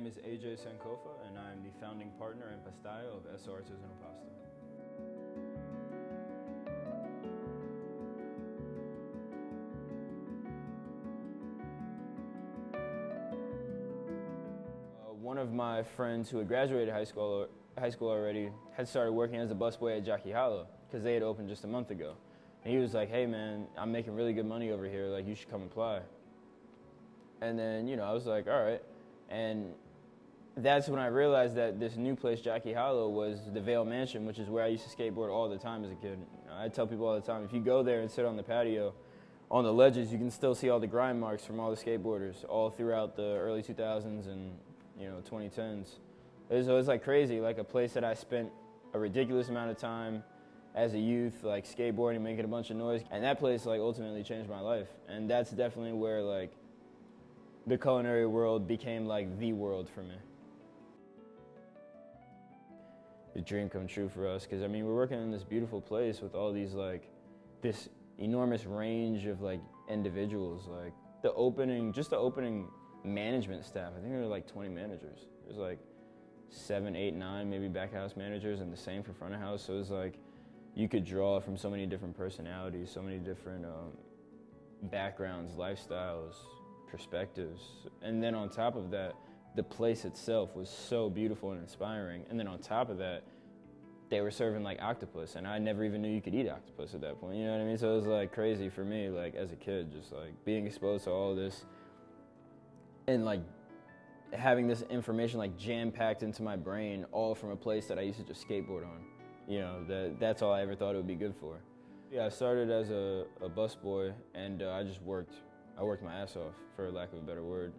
is AJ Sankofa, and I am the founding partner and pastaio of ESO Artisanal Pasta. One of my friends who had graduated high school already had started working as a busboy at Jockey Hollow because they had opened just a month ago. And he was like, "Hey man, I'm making really good money over here, like you should come apply." And then, I was like, all right. And that's when I realized that this new place, Jockey Hollow, was the Vale Mansion, which is where I used to skateboard all the time as a kid. I tell people all the time, if you go there and sit on the patio, on the ledges, you can still see all the grind marks from all the skateboarders all throughout the early 2000s and 2010s. It was like crazy, like a place that I spent a ridiculous amount of time as a youth, like skateboarding, making a bunch of noise. And that place like ultimately changed my life. And that's definitely where like the culinary world became like the world for me. The dream come true for us, because I mean we're working in this beautiful place with all these like this enormous range of like individuals. Like the opening management staff, I think there were like 20 managers. There's like 7, 8, 9 maybe back house managers, and the same for front of house. So it was like you could draw from so many different personalities, so many different backgrounds, lifestyles, perspectives. And then on top of that, the place itself was so beautiful and inspiring. And then on top of that, they were serving like octopus, and I never even knew you could eat octopus at that point, you know what I mean? So it was like crazy for me, like as a kid, just like being exposed to all this and like having this information like jam-packed into my brain, all from a place that I used to just skateboard on. That's all I ever thought it would be good for. Yeah, I started as a busboy, and I worked my ass off, for lack of a better word.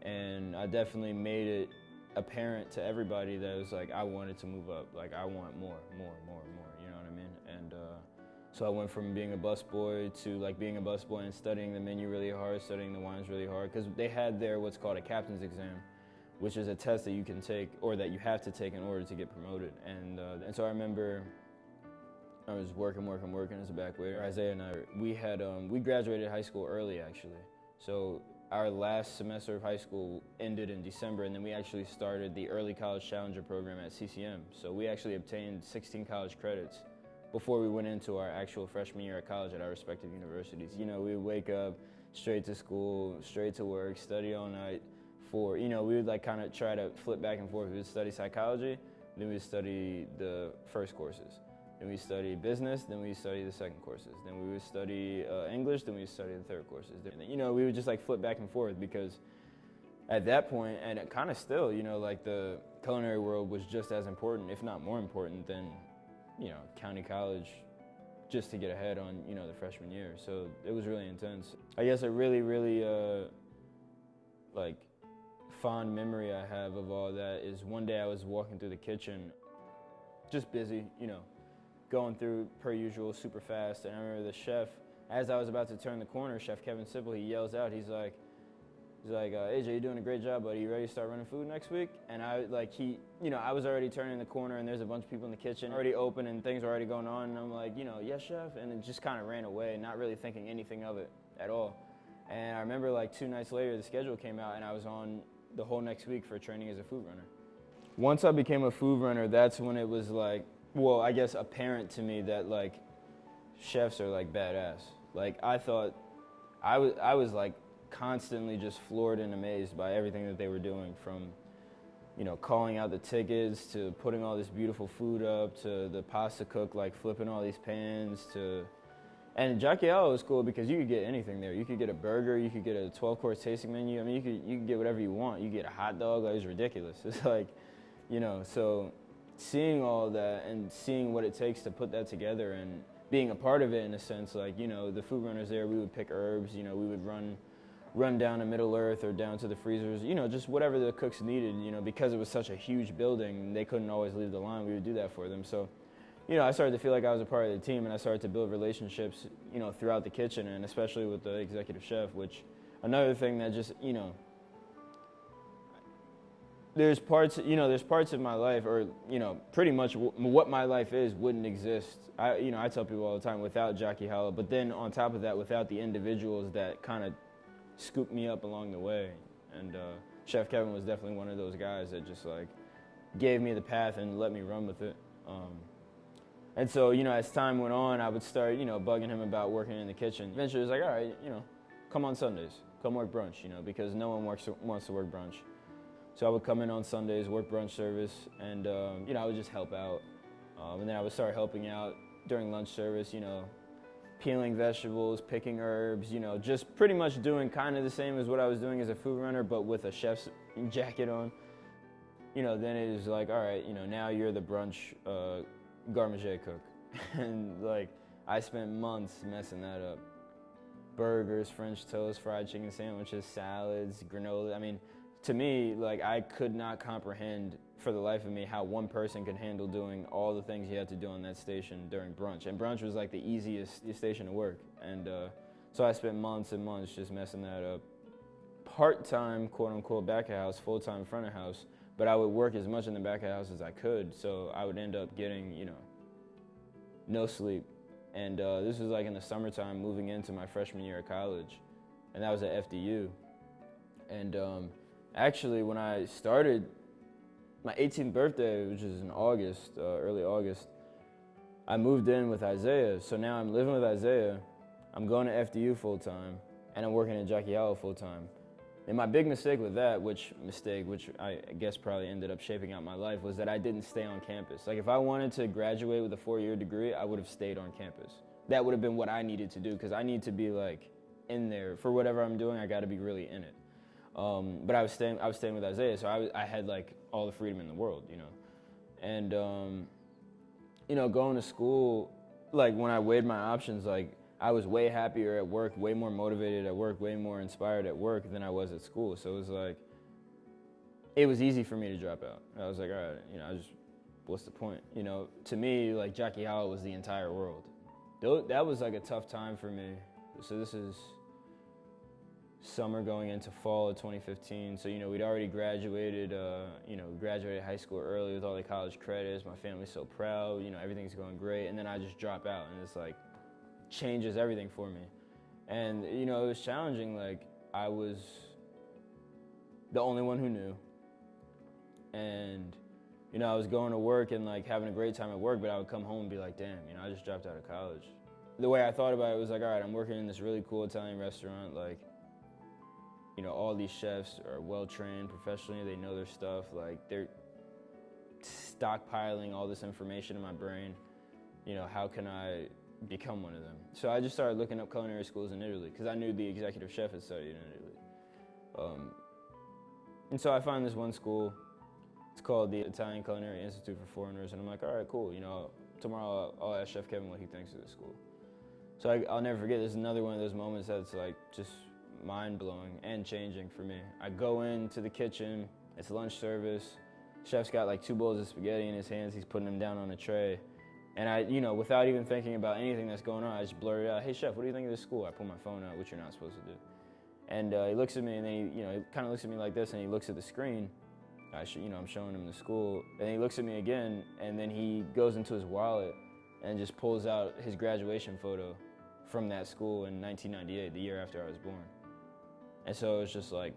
And I definitely made it apparent to everybody that it was like I wanted to move up. Like I want more, you know what I mean? And so I went from being a busboy to like being a busboy and studying the menu really hard, studying the wines really hard, because they had there what's called a captain's exam, which is a test that you can take, or that you have to take in order to get promoted. And so I remember I was working as a back waiter. Isaiah and I, we graduated high school early actually. So our last semester of high school ended in December, and then we actually started the early college challenger program at CCM. So we actually obtained 16 college credits before we went into our actual freshman year at college at our respective universities. We would wake up, straight to school, straight to work, study all night. We would like kind of try to flip back and forth. We would study psychology, then we would study the first courses. Then we study business, then we study the second courses. Then we would study English, then we would study the third courses. We would just like flip back and forth, because at that point, and it kind of still, like the culinary world was just as important, if not more important than, county college, just to get ahead on, the freshman year. So it was really intense. I guess a really, like fond memory I have of all that is one day I was walking through the kitchen, just busy, going through per usual super fast, and I remember the chef, as I was about to turn the corner, Chef Kevin Sipple, he yells out, he's like, AJ, you're doing a great job, buddy. You ready to start running food next week? And I was already turning the corner, and there's a bunch of people in the kitchen already open, and things are already going on, and I'm like, yes, chef, and it just kind of ran away, not really thinking anything of it at all. And I remember like 2 nights later, the schedule came out, and I was on the whole next week for training as a food runner. Once I became a food runner, that's when it was like, well, I guess apparent to me that like chefs are like badass. Like I thought, I was like constantly just floored and amazed by everything that they were doing, from calling out the tickets, to putting all this beautiful food up, to the pasta cook like flipping all these pans, and Jockey Hollow was cool because you could get anything there. You could get a burger, you could get a 12-course tasting menu. I mean, you could get whatever you want. You could get a hot dog. Like, it was ridiculous. It's like, so seeing all that and seeing what it takes to put that together and being a part of it in a sense, like, the food runners there, we would pick herbs, we would run down to Middle Earth or down to the freezers, just whatever the cooks needed, because it was such a huge building, they couldn't always leave the line, we would do that for them. So, I started to feel like I was a part of the team, and I started to build relationships, throughout the kitchen, and especially with the executive chef, which another thing that just, there's parts of my life, or pretty much what my life is wouldn't exist. I tell people all the time, without Jockey Hollow. But then on top of that, without the individuals that kind of scooped me up along the way, and Chef Kevin was definitely one of those guys that just like gave me the path and let me run with it. And so, as time went on, I would start, bugging him about working in the kitchen. Eventually, it was like, all right, come on Sundays, come work brunch, because no one wants to work brunch. So I would come in on Sundays, work brunch service, and, I would just help out. And then I would start helping out during lunch service, peeling vegetables, picking herbs, just pretty much doing kind of the same as what I was doing as a food runner, but with a chef's jacket on. Then it was like, all right, now you're the brunch garde cook. And like, I spent months messing that up. Burgers, French toast, fried chicken sandwiches, salads, granola. I mean, to me, like, I could not comprehend for the life of me how one person could handle doing all the things you had to do on that station during brunch. And brunch was like the easiest station to work. And so I spent months and months just messing that up. Part-time, quote-unquote, back of house, full-time front of house. But I would work as much in the back of the house as I could, so I would end up getting, no sleep. And this was like in the summertime, moving into my freshman year of college, and that was at FDU. And actually, when I started my 18th birthday, which is in August, early August, I moved in with Isaiah. So now I'm living with Isaiah, I'm going to FDU full-time, and I'm working at Jackie Hollow full-time. And my big mistake with that, which I guess probably ended up shaping out my life, was that I didn't stay on campus. Like, if I wanted to graduate with a 4-year degree, I would have stayed on campus. That would have been what I needed to do, because I need to be like in there. For whatever I'm doing, I got to be really in it. But I was staying with Isaiah, so I had like all the freedom in the world, And going to school, like when I weighed my options, like, I was way happier at work, way more motivated at work, way more inspired at work than I was at school. So it was like, it was easy for me to drop out. I was like, all right, what's the point? To me, like, Jackie Hollow was the entire world. That was like a tough time for me. So this is summer going into fall of 2015. So, we'd already graduated, graduated high school early with all the college credits. My family's so proud, everything's going great. And then I just drop out, and it's like, changes everything for me. And it was challenging. Like, I was the only one who knew, and I was going to work and like having a great time at work, but I would come home and be like, damn, I just dropped out of college. The way I thought about it was like, all right, I'm working in this really cool Italian restaurant, like, all these chefs are well trained professionally, they know their stuff, like, they're stockpiling all this information in my brain. How can I become one of them? So I just started looking up culinary schools in Italy, because I knew the executive chef had studied in Italy. And so I found this one school. It's called the Italian Culinary Institute for Foreigners, and I'm like, all right, cool. Tomorrow I'll ask Chef Kevin what he thinks of this school. So I'll never forget, this is another one of those moments that's like just mind-blowing and changing for me. I go into the kitchen, it's lunch service. Chef's got like 2 bowls of spaghetti in his hands, he's putting them down on a tray. And I, without even thinking about anything that's going on, I just blurted out, hey, chef, what do you think of this school? I pull my phone out, which you're not supposed to do. And he looks at me, and then he kind of looks at me like this, and he looks at the screen. I'm showing him the school. And he looks at me again, and then he goes into his wallet and just pulls out his graduation photo from that school in 1998, the year after I was born. And so it's just like,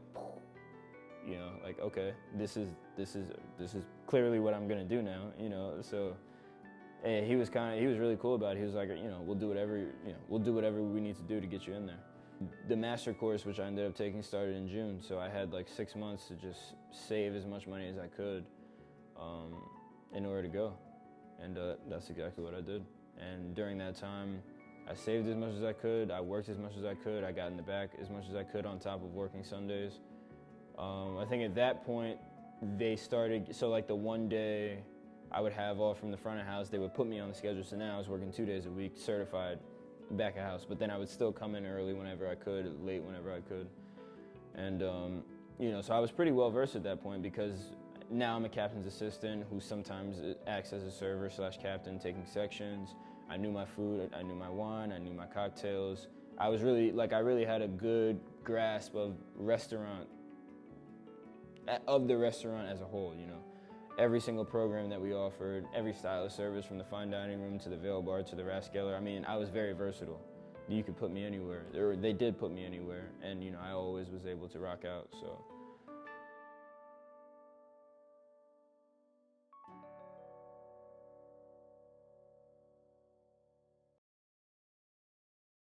like, okay, this is clearly what I'm gonna do now, so. And he was really cool about it. He was like, we'll do whatever we need to do to get you in there. The master course, which I ended up taking, started in June, so I had like 6 months to just save as much money as I could in order to go. And that's exactly what I did. And during that time, I saved as much as I could, I worked as much as I could, I got in the back as much as I could on top of working Sundays. I think at that point, they started, so like the one day I would have off from the front of house, they would put me on the schedule, so now I was working 2 days a week, certified back of house, but then I would still come in early whenever I could, late whenever I could. And, so I was pretty well versed at that point, because now I'm a captain's assistant who sometimes acts as a server / captain, taking sections. I knew my food, I knew my wine, I knew my cocktails. I really had a good grasp of the restaurant as a whole, Every single program that we offered, every style of service, from the fine dining room to the veil bar to the Rathskeller. I mean, I was very versatile. You could put me anywhere, or they did put me anywhere, and I always was able to rock out, so.